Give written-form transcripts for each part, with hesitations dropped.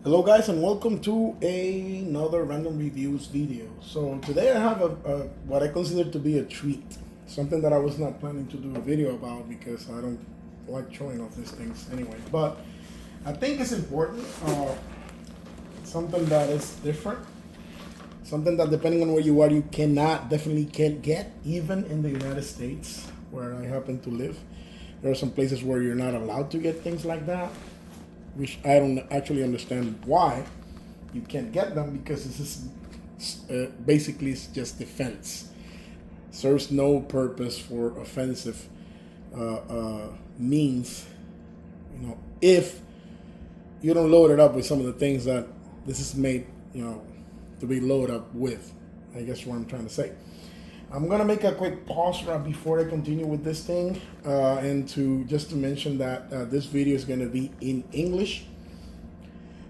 Hello guys and welcome to another random reviews video. So today I have a what I consider to be a treat, something that I was not planning to do a video about because I don't like showing off these things anyway, but I think it's important, something that is different, something that depending on where you are you definitely can't get even in the United States where I happen to live. There are some places where you're not allowed to get things like that, which I don't actually understand why you can't get them, because this is basically it's just defense. Serves no purpose for offensive means, if you don't load it up with some of the things that this is made, to be loaded up with. I guess what I'm trying to say. I'm gonna make a quick pause right before I continue with this thing, and just to mention that this video is gonna be in English.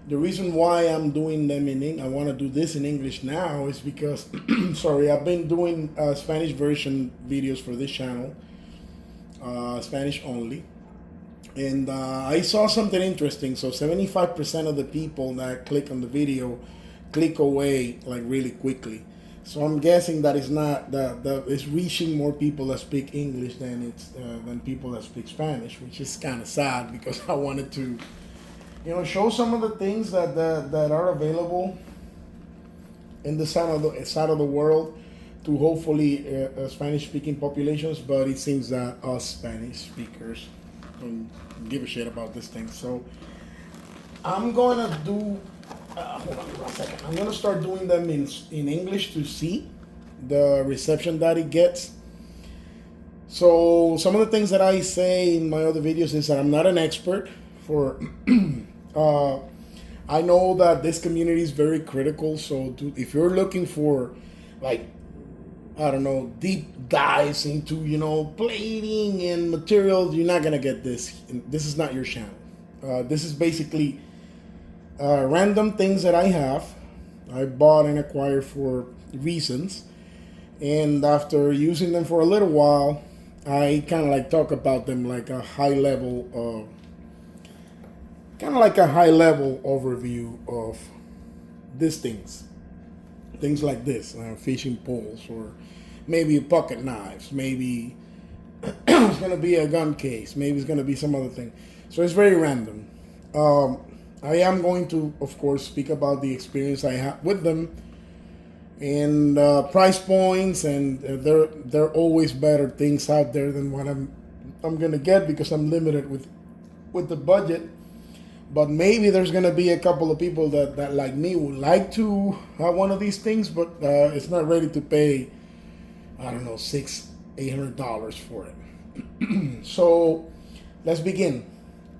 The reason why I'm doing them I want to do this in English now is because, sorry, I've been doing Spanish version videos for this channel, Spanish only, and I saw something interesting. So 75% of the people that click on the video click away like really quickly. So I'm guessing that it's not that it's reaching more people that speak English than people that speak Spanish, which is kind of sad because I wanted to, show some of the things that are available in the side of the world to hopefully Spanish-speaking populations. But it seems that us Spanish speakers don't give a shit about this thing. So I'm gonna do. Hold on one second. I'm gonna start doing them in English to see the reception that it gets. So some of the things that I say in my other videos is that I'm not an expert for. I know that this community is very critical. So if you're looking for, like, I don't know, deep dives into plating and materials, you're not gonna get this. This is not your channel. This is basically. Random things that I bought and acquired for reasons, and after using them for a little while, I kind of like talk about them like a high level, overview of these things like this, fishing poles, or maybe pocket knives, maybe it's gonna be a gun case, maybe it's gonna be some other thing. So it's very random. I am going to, of course, speak about the experience I had with them and price points, and there are always better things out there than what I'm gonna get because I'm limited with the budget. But maybe there's gonna be a couple of people that like me would like to have one of these things, but it's not ready to pay, I don't know, $600-800 for it. So let's begin.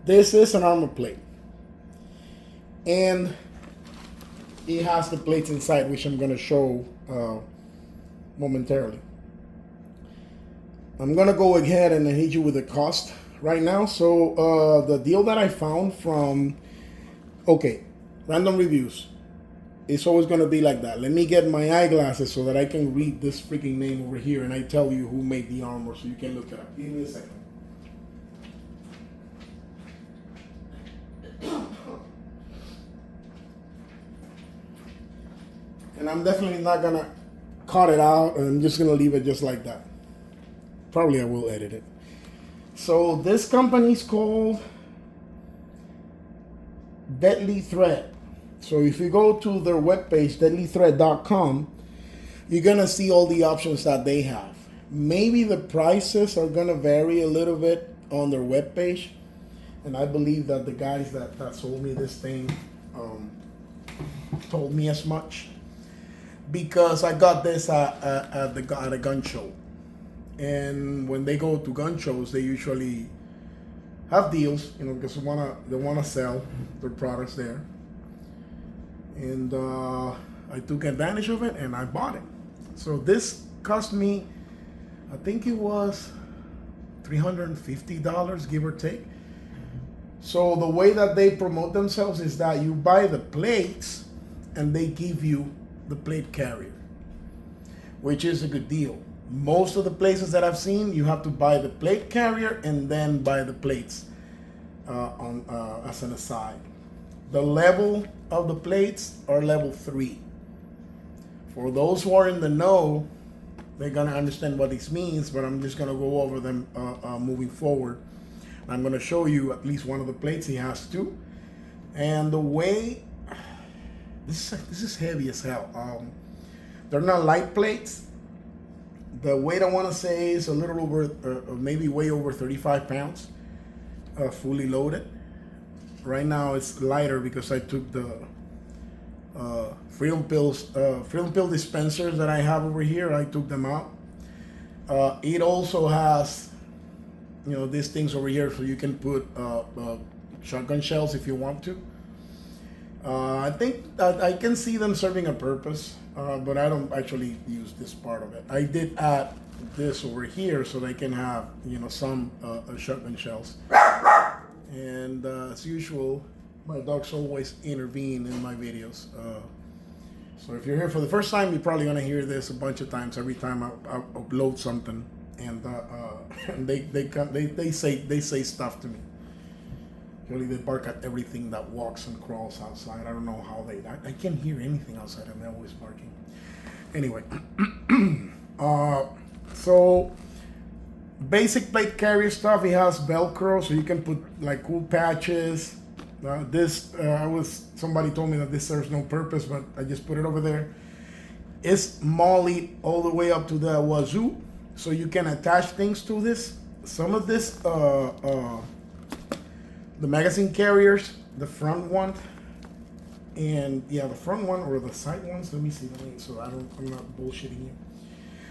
This is an armor plate. And it has the plates inside, which I'm going to show momentarily. I'm going to go ahead and hit you with the cost right now. So the deal that I found from, random reviews, it's always going to be like that. Let me get my eyeglasses so that I can read this freaking name over here and I tell you who made the armor so you can look it up. Give me a second. And I'm definitely not gonna cut it out, and I'm just gonna leave it just like that. Probably I will edit it. So this company is called Deadly Thread. So if you go to their webpage, deadlythread.com, you're gonna see all the options that they have. Maybe the prices are gonna vary a little bit on their webpage, and I believe that the guys that sold me this thing told me as much. Because I got this at a gun show, and when they go to gun shows, they usually have deals, because they wanna sell their products there. And I took advantage of it and I bought it. So this cost me, I think it was $350, give or take. So the way that they promote themselves is that you buy the plates and they give you the plate carrier, which is a good deal. Most of the places that I've seen, you have to buy the plate carrier and then buy the plates as an aside. The level of the plates are level 3. For those who are in the know, they're gonna understand what this means, but I'm just gonna go over them moving forward. I'm gonna show you at least one of the plates. He has 2, and the way this is heavy as hell. They're not light plates. The weight I want to say is a little over, maybe way over 35 pounds, fully loaded. Right now it's lighter because I took the Freedom Pill dispensers that I have over here. I took them out. It also has, these things over here, so you can put shotgun shells if you want to. I think that I can see them serving a purpose, but I don't actually use this part of it. I did add this over here so they can have, some shotgun shells. And as usual, my dogs always intervene in my videos. So if you're here for the first time, you're probably gonna hear this a bunch of times every time I upload something, and they say stuff to me. Really, they bark at everything that walks and crawls outside. I don't know how I can't hear anything outside, and they're always barking. Anyway, so basic plate carrier stuff. It has Velcro, so you can put like cool patches. Somebody told me that this serves no purpose, but I just put it over there. It's molly all the way up to the wazoo, so you can attach things to this. Some of this, the magazine carriers, the front one, and the front one or the side ones. Let me see, so I'm not bullshitting you.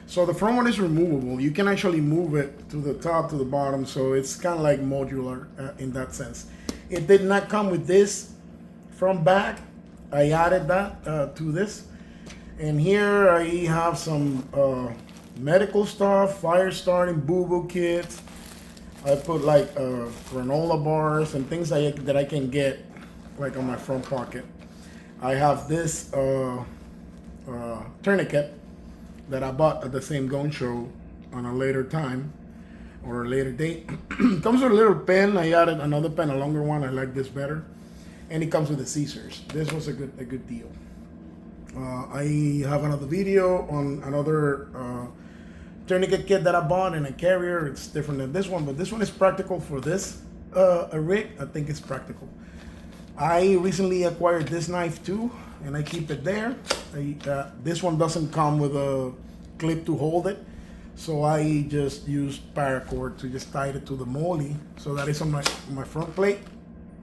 So the front one is removable. You can actually move it to the top, to the bottom, so it's kind of like modular in that sense. It did not come with this front bag. I added that to this. And here I have some medical stuff, fire starting, boo-boo kits. I put like granola bars and things that I can get like on my front pocket. I have this tourniquet that I bought at the same gun show on a later time or a later date. Comes with a little pen. I added another pen, a longer one. I like this better. And it comes with the scissors. This was a good deal. I have another video on another tourniquet kit that I bought in a carrier. It's different than this one, but this one is practical for this a rig. I think it's practical. I recently acquired this knife too, and I keep it there. This one doesn't come with a clip to hold it, so I just used paracord to just tie it to the molly. So that is on my front plate.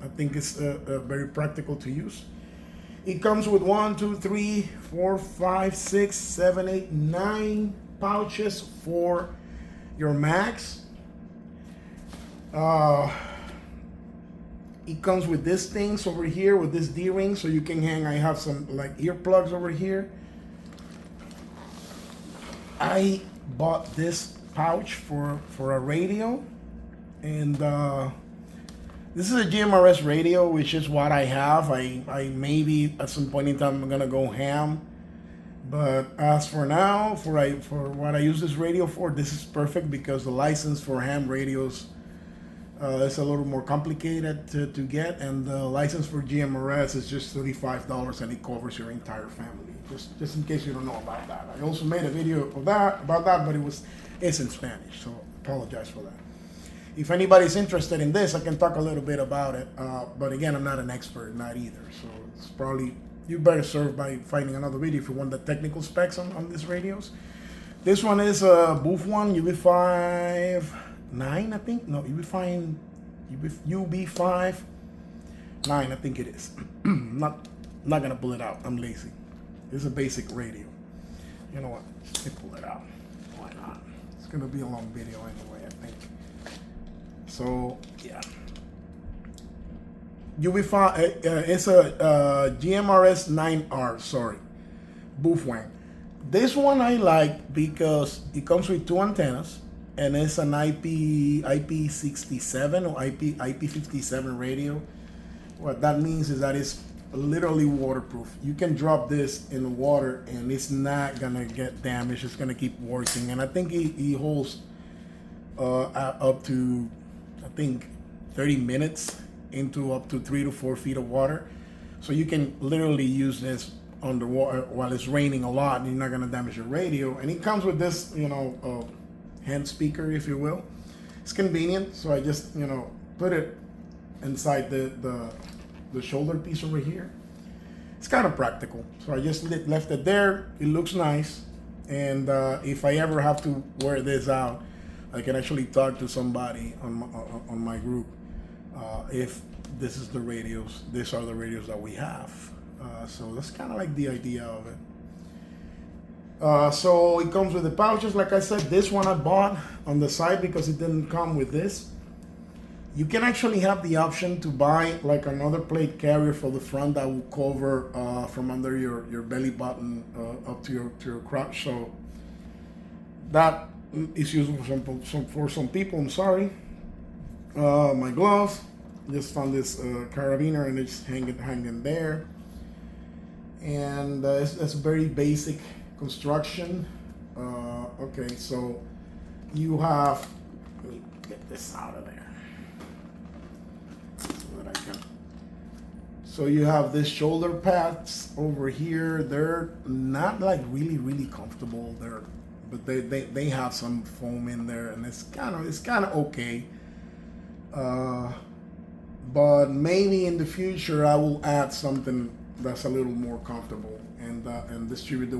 I think it's very practical to use. It comes with 1, 2, 3, 4, 5, 6, 7, 8, 9 pouches for your mags. It comes with this things over here with this D-ring, so you can hang. I have some like earplugs over here. I bought this pouch for a radio, and this is a GMRS radio, which is what I have. I maybe at some point in time I'm gonna go ham, but as for now, for what I use this radio for, this is perfect because the license for ham radios is a little more complicated to get, and the license for GMRS is just $35, and it covers your entire family. Just in case you don't know about that. I also made a video about that, but it's in Spanish, so apologize for that. If anybody's interested in this, I can talk a little bit about it. But again, I'm not an expert, not either. So it's probably, you better serve by finding another video if you want the technical specs on these radios. This one is a Booth One UB5 9, I think. No, UB5 9, I think it is. not gonna pull it out. I'm lazy. This is a basic radio. You know what? Let me pull it out. Why not? It's gonna be a long video anyway, I think. So yeah, UB5. It's a GMRS 9R. Sorry, Boothwang. This one I like because it comes with 2 antennas, and it's an IP67 or IP57 radio. What that means is that it's literally waterproof. You can drop this in the water and it's not gonna get damaged. It's gonna keep working, and I think it holds up to, I think, 30 minutes into up to 3 to 4 feet of water. So you can literally use this underwater while it's raining a lot, and you're not gonna damage your radio. And it comes with this, hand speaker, if you will. It's convenient, so I just, put it inside the shoulder piece over here. It's kind of practical, so I just left it there. It looks nice, and if I ever have to wear this out, I can actually talk to somebody on my group. If this is the radios, these are the radios that we have. So that's kind of like the idea of it. So it comes with the pouches. Like I said, this one I bought on the side because it didn't come with this. You can actually have the option to buy like another plate carrier for the front that will cover from under your belly button up to your crotch. So that is useful for some people. I'm sorry. My gloves. Just found this carabiner and it's hanging there. And it's very basic construction. Okay, so you have. Let me get this out of there. So you have this shoulder pads over here. They're not like really comfortable. But they have some foam in there, and it's kind of okay. But maybe in the future I will add something that's a little more comfortable and distribute the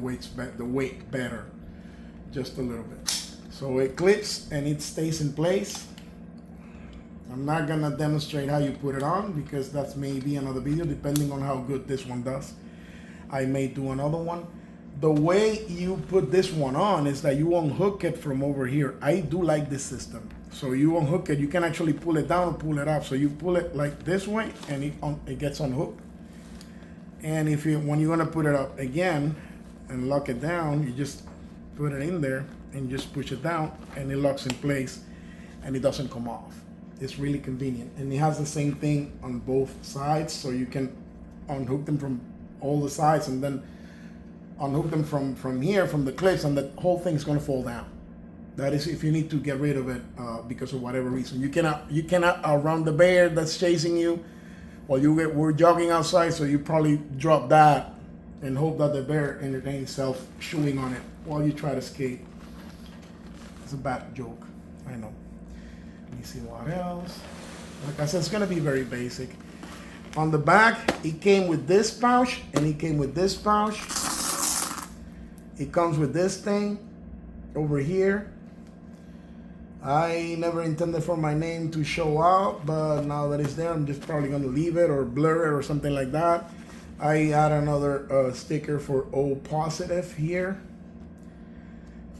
weight better, just a little bit. So it clips and it stays in place. I'm not gonna demonstrate how you put it on because that's maybe another video depending on how good this one does. I may do another one. The way you put this one on is that you unhook it from over here. I do like this system. So you unhook it, you can actually pull it down or pull it up. So you pull it like this way and it gets unhooked. And when you're gonna put it up again and lock it down, you just put it in there and just push it down and it locks in place and it doesn't come off. It's really convenient. And it has the same thing on both sides, so you can unhook them from all the sides and then unhook them from here, from the clips, and the whole thing's gonna fall down. That is if you need to get rid of it because of whatever reason. You cannot outrun the bear that's chasing you while we're jogging outside, so you probably drop that and hope that the bear entertains itself chewing on it while you try to escape. It's a bad joke, I know. Let me see what else. Like I said, it's gonna be very basic. On the back, it came with this pouch and it came with this pouch. It comes with this thing over here. I never intended for my name to show out, but now that it's there, I'm just probably gonna leave it or blur it or something like that. I add another sticker for O positive here.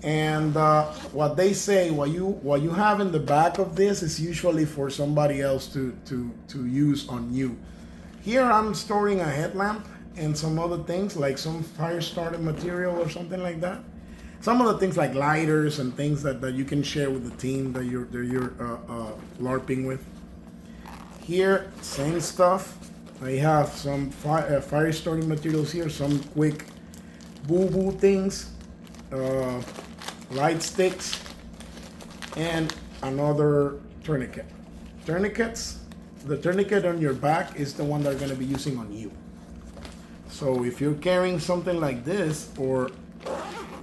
And what they say, what you have in the back of this is usually for somebody else to use on you. Here I'm storing a headlamp and some other things like some fire starter material or something like that. Some of the things like lighters and things that you can share with the team that you're LARPing with. Here, same stuff. I have some fire starting materials here, some quick boo-boo things, light sticks, and another tourniquet. Tourniquets, the tourniquet on your back is the one they're going to be using on you. So if you're carrying something like this, or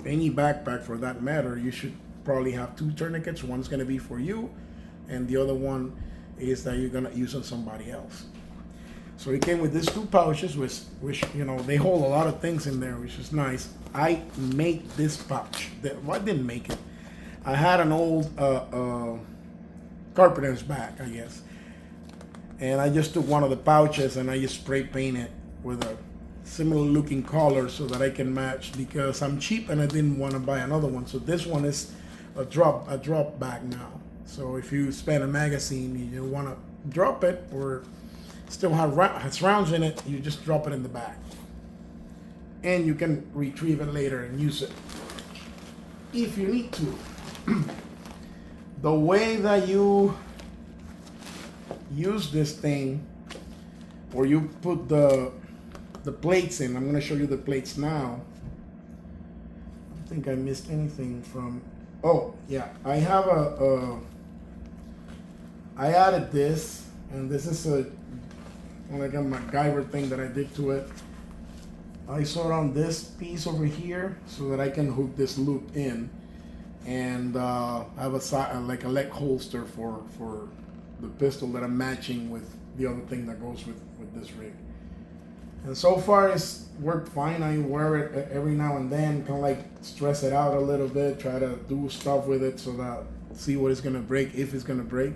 any backpack for that matter, you should probably have two tourniquets. One's going to be for you, and the other one is that you're going to use on somebody else. So it came with these two pouches, which they hold a lot of things in there, which is nice. I made this pouch. I didn't make it. I had an old carpenter's bag, I guess, and I just took one of the pouches and I just spray painted with a similar looking color so that I can match, because I'm cheap and I didn't want to buy another one. So this one is a drop bag now. So if you spend a magazine, you want to drop it or still has rounds in it, you just drop it in the bag. And you can retrieve it later and use it if you need to. The way that you use this thing, or you put the plates in, I'm going to show you the plates now. I don't think I missed anything from, oh yeah, I have I added this, and this is like a MacGyver thing that I did to it. I sewed on this piece over here so that I can hook this loop in, and I have like a leg holster for the pistol that I'm matching with the other thing that goes with this rig. And so far it's worked fine. I wear it every now and then, kind of like stress it out a little bit, try to do stuff with it so that see what it's gonna break, if it's gonna break,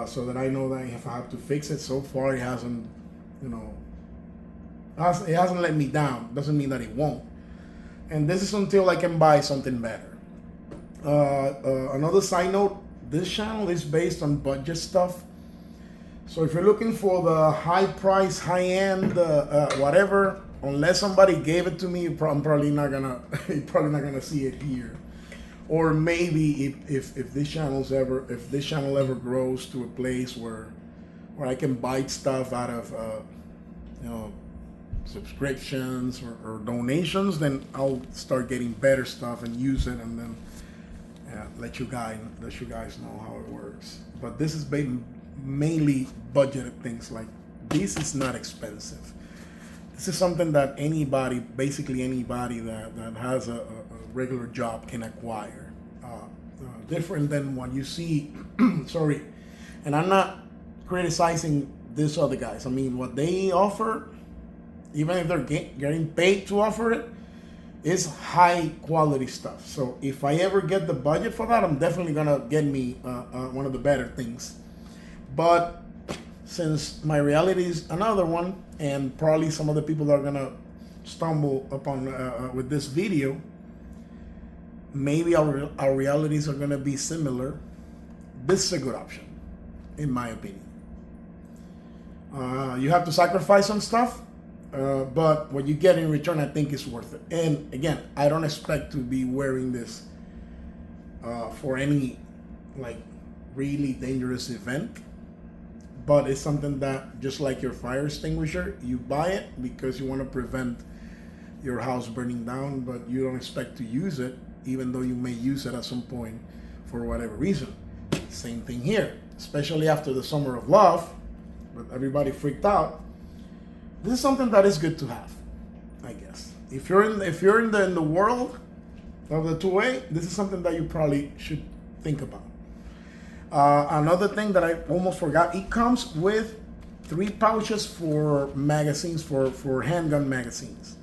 so that I know that if I have to fix it. So far it hasn't, it hasn't let me down. Doesn't mean that it won't. And this is until I can buy something better. Another side note, this channel is based on budget stuff. So if you're looking for the high price, high end, whatever, unless somebody gave it to me, I'm probably not gonna see it here. Or maybe if this channel ever grows to a place where I can buy stuff out of subscriptions or donations, then I'll start getting better stuff and use it, and then let you guys know how it works. But this is mainly budgeted things. Like this is not expensive. This is something that basically anybody that has a regular job can acquire. Different than what you see. Sorry, and I'm not criticizing these other guys. I mean, what they offer, even if they're getting paid to offer it, is high quality stuff. So if I ever get the budget for that, I'm definitely gonna get me one of the better things. But since my reality is another one, and probably some other people are gonna stumble upon with this video, maybe our realities are gonna be similar. This is a good option, in my opinion. You have to sacrifice some stuff, but what you get in return, I think, is worth it. And again, I don't expect to be wearing this for any like really dangerous event. But it's something that, just like your fire extinguisher, you buy it because you want to prevent your house burning down, but you don't expect to use it, even though you may use it at some point for whatever reason. Same thing here, especially after the summer of love, but everybody freaked out. This is something that is good to have, I guess. If you're in the world of the 2A, this is something that you probably should think about. Another thing that I almost forgot, it comes with 3 pouches for magazines, for handgun magazines.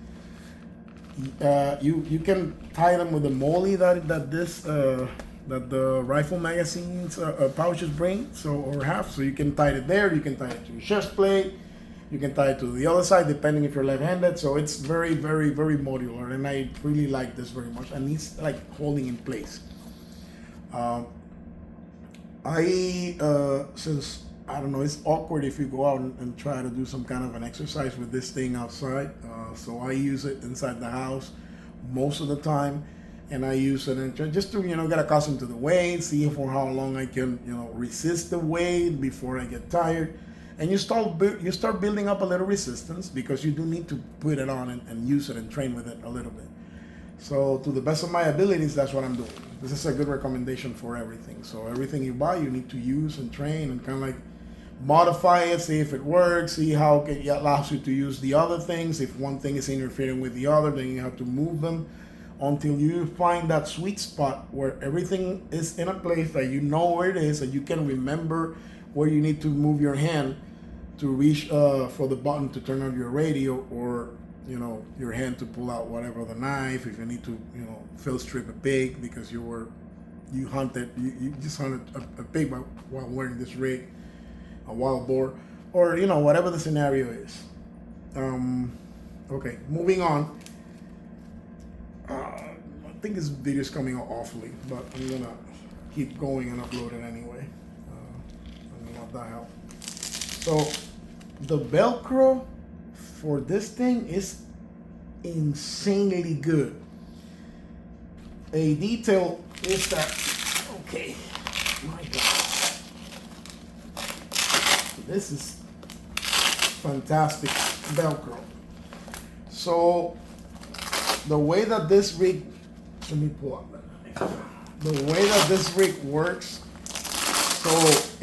You can tie them with the MOLLE that the rifle magazines pouches bring, or have. So you can tie it there. You can tie it to your chest plate. You can tie it to the other side, depending if you're left-handed. So it's very, very, very modular, and I really like this very much. And it's like holding in place. Since I don't know, it's awkward if you go out and try to do some kind of an exercise with this thing outside. So I use it inside the house most of the time, and I use it just to get accustomed to the weight, see for how long I can resist the weight before I get tired. And you start building up a little resistance, because you do need to put it on and use it and train with it a little bit. So to the best of my abilities, that's what I'm doing. This is a good recommendation for everything. So everything you buy, you need to use and train and kind of like modify it, see if it works, see how it allows you to use the other things. If one thing is interfering with the other, then you have to move them until you find that sweet spot where everything is in a place that you know where it is, and you can remember where you need to move your hand to reach for the button to turn on your radio, or your hand to pull out whatever, the knife, if you need to fill strip a pig because you just hunted a pig while wearing this rig, a wild boar, or whatever the scenario is. Okay, moving on. I think this video is coming out awfully, but I'm gonna keep going and upload it anyway. I'm gonna let that help. So the Velcro for this thing is insanely good. A detail is that, okay, my God, this is fantastic Velcro. So the way that this rig, let me pull up that. The way that this rig works So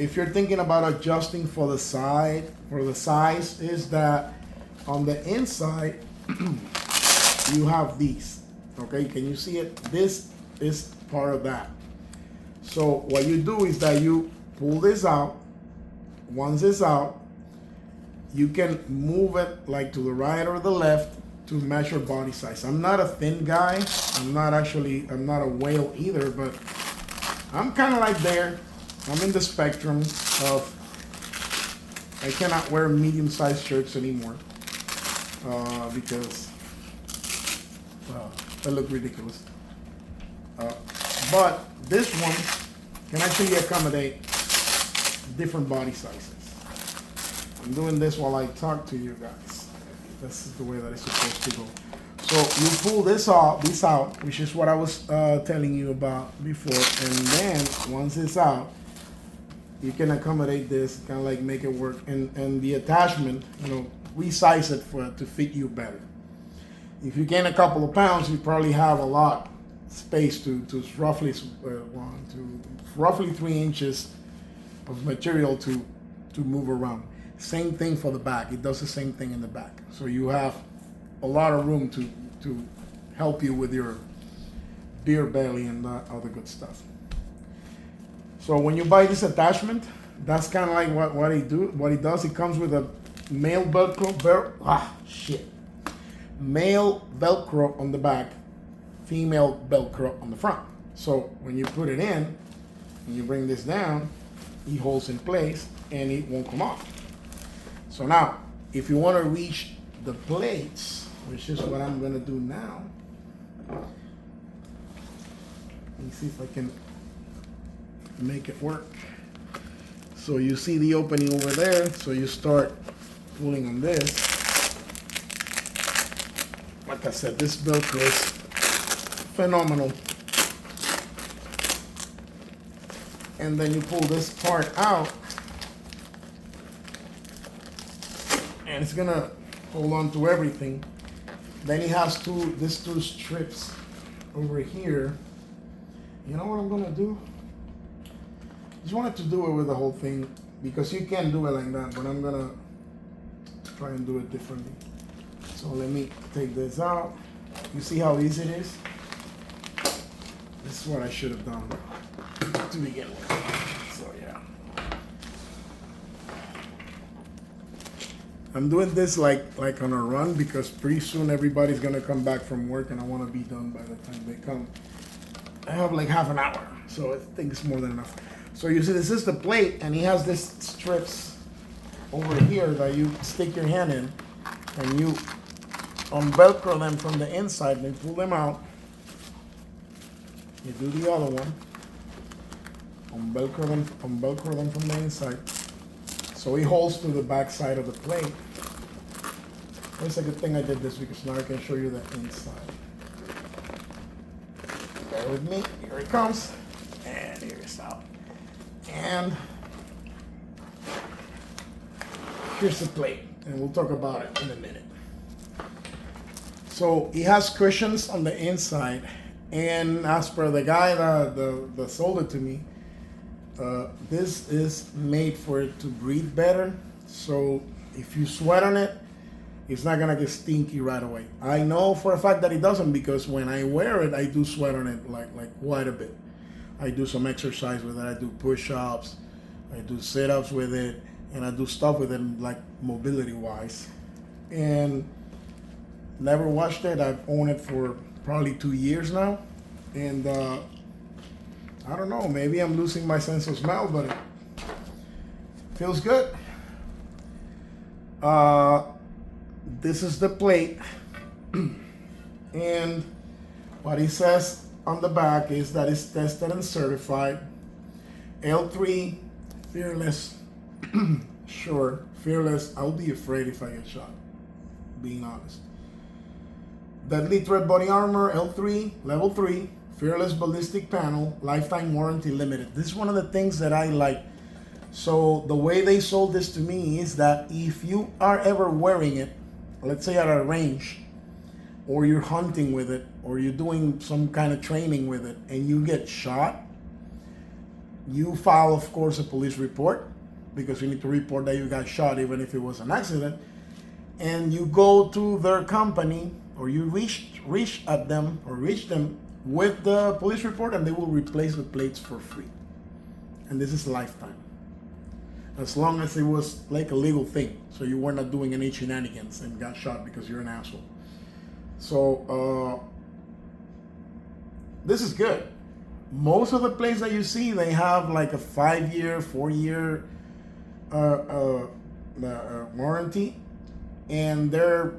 if you're thinking about adjusting for the size, is that on the inside you have these. Okay, can you see it? This is part of that. So what you do is that you pull this out. Once it's out, you can move it like to the right or the left to measure body size. I'm not a thin guy. I'm not a whale either, but I'm kind of like there. I'm in the spectrum of I cannot wear medium-sized shirts anymore because they look ridiculous. But this one can actually accommodate different body sizes. I'm doing this while I talk to you guys. This is the way that it's supposed to go. So you pull this out, which is what I was telling you about before, and then once it's out, you can accommodate this, kind of like make it work, and the attachment, resize it to fit you better. If you gain a couple of pounds, you probably have a lot space to roughly 3 inches of material to move around. Same thing for the back. It does the same thing in the back. So you have a lot of room to help you with your beer belly and other good stuff. So when you buy this attachment, that's kind of like what he does. It comes with a male male Velcro on the back, female Velcro on the front. So when you put it in and you bring this down, it holds in place and it won't come off. So now, if you want to reach the plates, which is what I'm going to do now, let me see if I can make it work. So you see the opening over there, so you start pulling on this. Like I said, this Velcro is phenomenal. And then you pull this part out, and it's gonna hold on to everything. Then it has these two strips over here. You know what I'm gonna do? Just wanted to do it with the whole thing because you can't do it like that, but I'm gonna try and do it differently. So let me take this out. You see how easy it is? This is what I should have done to begin with. So yeah. I'm doing this like on a run because pretty soon everybody's gonna come back from work and I wanna be done by the time they come. I have like half an hour, so I think it's more than enough. So you see this is the plate and he has these strips over here that you stick your hand in and you Velcro them from the inside and pull them out. You do the other one. Velcro them from the inside. So it holds to the back side of the plate. It's a good thing I did this because now I can show you the inside. Bear with me. Here it comes. And here it's out. And here's the plate. And we'll talk about it in a minute. So it has cushions on the inside. And as per the guy that sold it to me, this is made for it to breathe better. So if you sweat on it, it's not gonna get stinky right away. I know for a fact that it doesn't because when I wear it, I do sweat on it like quite a bit. I do some exercise with it. I do push-ups, I do sit-ups with it, and I do stuff with it like mobility-wise. And never washed it. I've owned it for probably 2 years now, and I don't know, maybe I'm losing my sense of smell, but it feels good. This is the plate, and what it says on the back is that it's tested and certified. L3, fearless. Sure, fearless. I'll be afraid if I get shot, being honest. Deadly Threat Body Armor, L3, Level 3, Fearless Ballistic Panel, Lifetime Warranty Limited. This is one of the things that I like. So the way they sold this to me is that if you are ever wearing it, let's say at a range, or you're hunting with it, or you're doing some kind of training with it, and you get shot, You file, of course, a police report because you need to report that you got shot even if it was an accident. And you go to their company, or you reach them with the police report, and they will replace the plates for free. And this is lifetime, as long as it was like a legal thing, so you were not doing any shenanigans and got shot because you're an asshole. So this is good. Most of the plates that you see, they have like a 5-year, 4-year warranty, and they're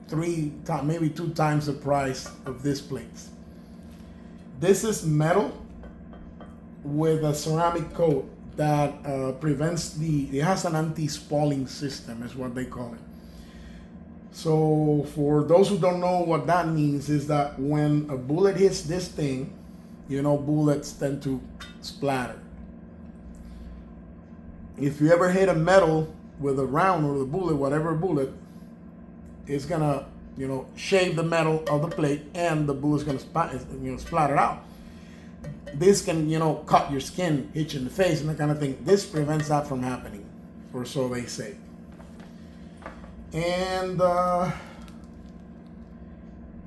3 times, maybe 2 times the price of these plates. This is metal with a ceramic coat that prevents it has an anti-spalling system, is what they call it. So for those who don't know what that means, is that when a bullet hits this thing, bullets tend to splatter. If you ever hit a metal with a round or the bullet, whatever bullet, it's gonna, shave the metal of the plate, and the bullet's gonna splatter out. This can, cut your skin, hit you in the face, and that kind of thing. This prevents that from happening, or so they say. And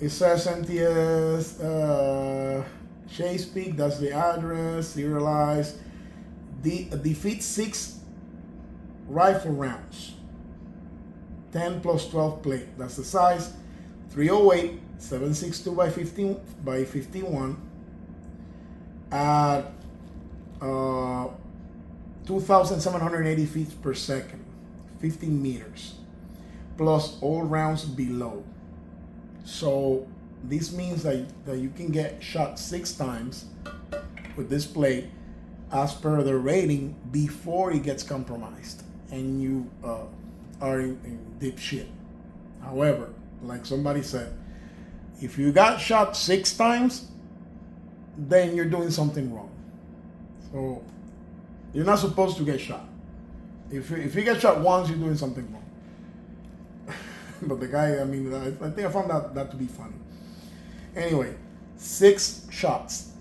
it says NTS Chesapeake, that's the address, serialized. Defeat 6 rifle rounds. 10 plus 12 plate, that's the size. 308, 762 by 51 at 2,780 feet per second, 15 meters, plus all rounds below. So this means that you can get shot 6 times with this plate as per the rating before it gets compromised and you are in deep shit. However, like somebody said, if you got shot 6 times, then you're doing something wrong. So you're not supposed to get shot. If you get shot once, you're doing something wrong. But the guy, I think I found that to be funny. Anyway, 6 shots,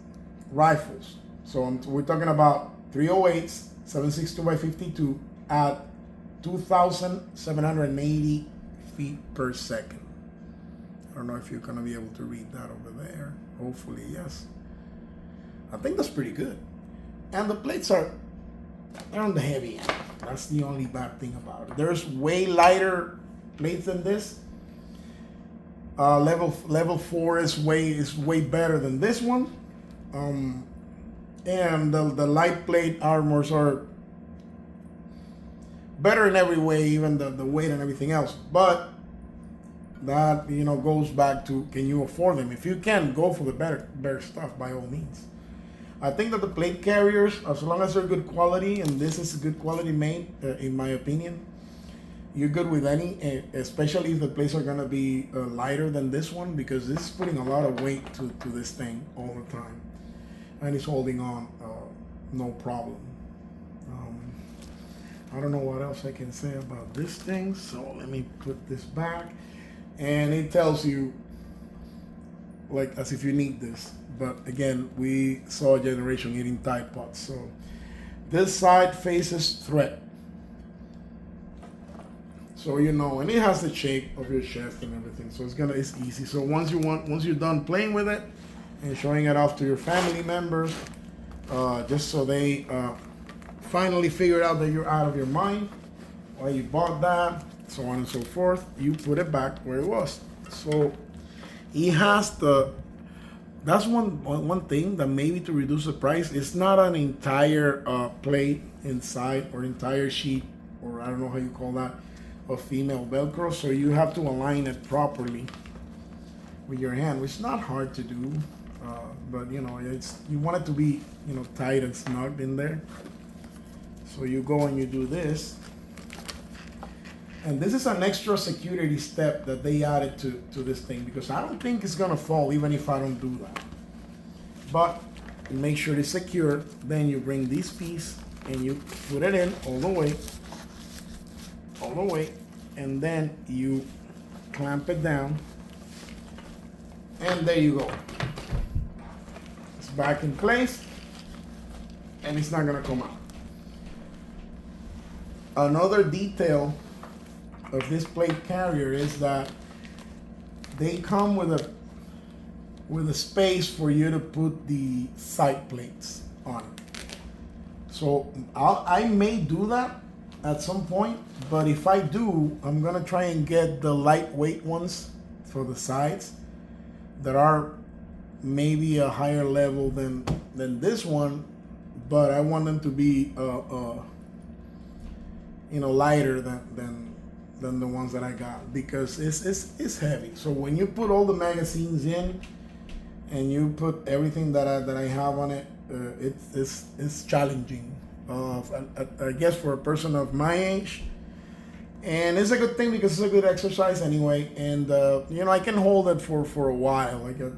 rifles. So we're talking about 308s, 762 by 52 at 2,780 feet per second. I don't know if you're gonna be able to read that over there. Hopefully, yes. I think that's pretty good. And the plates they're on the heavy end. That's the only bad thing about it. There's way lighter plates than this. Level 4 is way better than this one. And the light plate armors are better in every way, even the weight and everything else. But that goes back to, can you afford them? If you can, go for the better stuff by all means. I think that the plate carriers, as long as they're good quality, and this is good quality made, in my opinion, you're good with any, especially if the plates are gonna be lighter than this one, because this is putting a lot of weight to this thing all the time, and it's holding on no problem. I don't know what else I can say about this thing, so let me put this back, and it tells you like as if you need this. But again, we saw a generation eating Tide Pods. So this side faces threat. So and it has the shape of your chest and everything. So it's easy. So once you're done playing with it and showing it off to your family members, just so they finally figure out that you're out of your mind, why you bought that, so on and so forth, you put it back where it was. So it has that's one thing that maybe to reduce the price, it's not an entire plate inside or entire sheet, or I don't know how you call that, of female Velcro. So you have to align it properly with your hand, which is not hard to do, but you want it to be tight and snug in there. So you go and you do this. And this is an extra security step that they added to this thing, because I don't think it's gonna fall even if I don't do that. But you make sure it's secure. Then you bring this piece and you put it in all the way, and then you clamp it down, and there you go. It's back in place. and it's not gonna come out. Another detail of this plate carrier is that they come with a space for you to put the side plates on. So I may do that at some point, but if I do, I'm gonna try and get the lightweight ones for the sides that are maybe a higher level than this one, but I want them to be lighter than the ones that I got, because it's heavy. So when you put all the magazines in and you put everything that I have on it, it's challenging. I guess for a person of my age, and it's a good thing because it's a good exercise anyway. And I can hold it for a while. Like I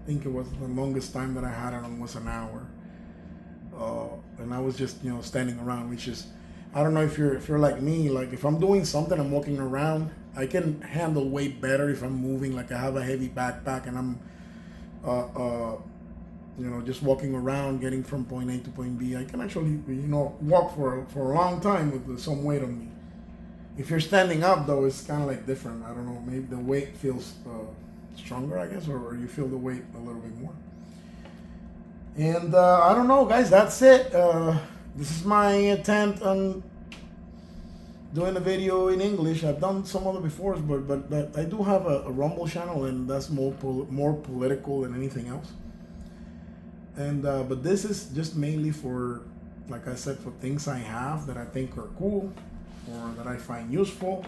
think it was the longest time that I had it on was an hour, and I was just standing around, which is, I don't know if you're like me. Like if I'm doing something, I'm walking around, I can handle weight better if I'm moving. Like I have a heavy backpack and I'm just walking around, getting from point A to point B. I can actually walk for a long time with some weight on me. If you're standing up though, it's kind of like different. I don't know, maybe the weight feels stronger, I guess, or you feel the weight a little bit more. And I don't know, guys, that's it. This is my attempt on doing a video in English. I've done some other before, but I do have a Rumble channel, and that's more political than anything else. And but this is just mainly for, like I said, for things I have that I think are cool, or that I find useful,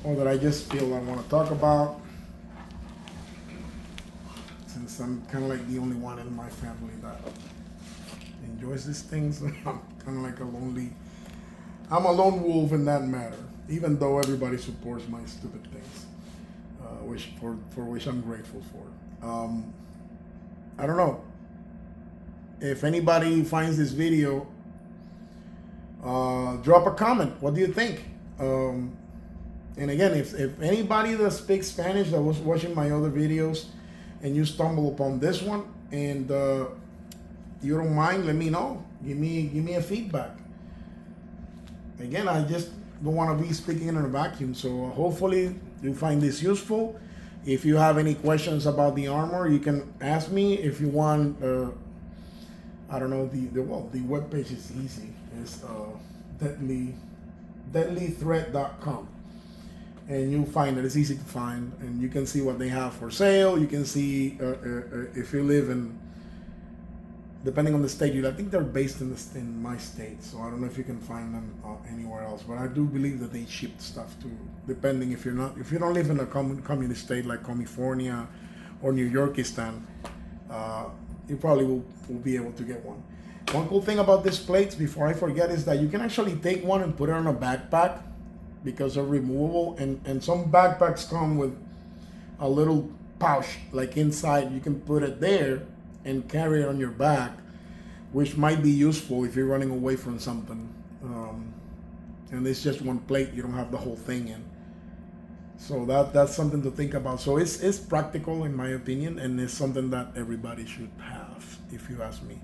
or that I just feel I want to talk about. Since I'm kind of like the only one in my family that enjoys these things, I'm kind of like I'm a lone wolf in that matter, even though everybody supports my stupid things, for which I'm grateful for. I don't know. If anybody finds this video, drop a comment. What do you think? And again, if anybody that speaks Spanish that was watching my other videos and you stumble upon this one and you don't mind, let me know. Give me a feedback. Again, I just don't want to be speaking in a vacuum. So hopefully you find this useful. If you have any questions about the armor, you can ask me. If you want, I don't know, the webpage is easy. It's deadlythreat.com. And you'll find it. It's easy to find, and you can see what they have for sale. You can see if you live in, depending on the state, I think they're based in my state, so I don't know if you can find them anywhere else. But I do believe that they ship stuff too, depending if you don't live in a communist state like California or New Yorkistan, you probably will be able to get one. One cool thing about these plates, before I forget, is that you can actually take one and put it on a backpack, because they're removable, and some backpacks come with a little pouch like inside. You can put it there and carry it on your back, which might be useful if you're running away from something, and it's just one plate, you don't have the whole thing in. So that's something to think about. So it's practical in my opinion, and it's something that everybody should have, if you ask me.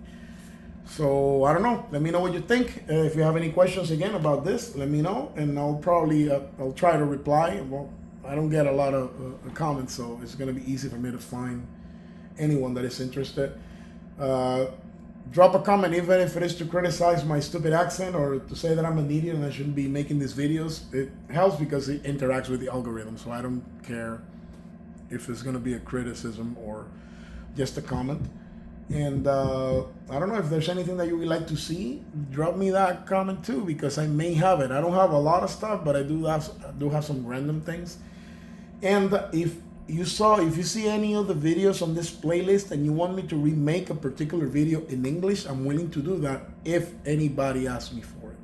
So I don't know. Let me know what you think. If you have any questions again about this, let me know, and I'll probably I'll try to reply. Well, I don't get a lot of comments, so it's gonna be easy for me to find anyone that is interested. Drop a comment, even if it is to criticize my stupid accent or to say that I'm an idiot and I shouldn't be making these videos. It helps because it interacts with the algorithm, so I don't care if it's gonna be a criticism or just a comment. And I don't know if there's anything that you would like to see. Drop me that comment too, because I may have it. I don't have a lot of stuff, but I do have some random things. And if you see any of the videos on this playlist and you want me to remake a particular video in English, I'm willing to do that if anybody asks me for it.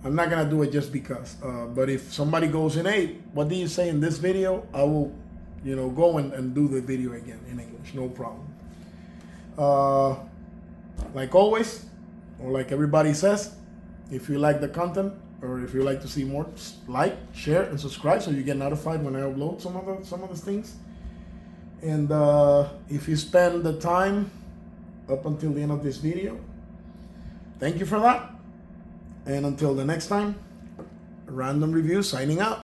I'm not gonna do it just because. But if somebody goes in, hey, what did you say in this video? I will, go and do the video again in English, no problem. Like always, or like everybody says, if you like the content or if you like to see more, like, share, and subscribe so you get notified when I upload some of the things. And if you spend the time up until the end of this video, thank you for that. And until the next time, Random Review signing out.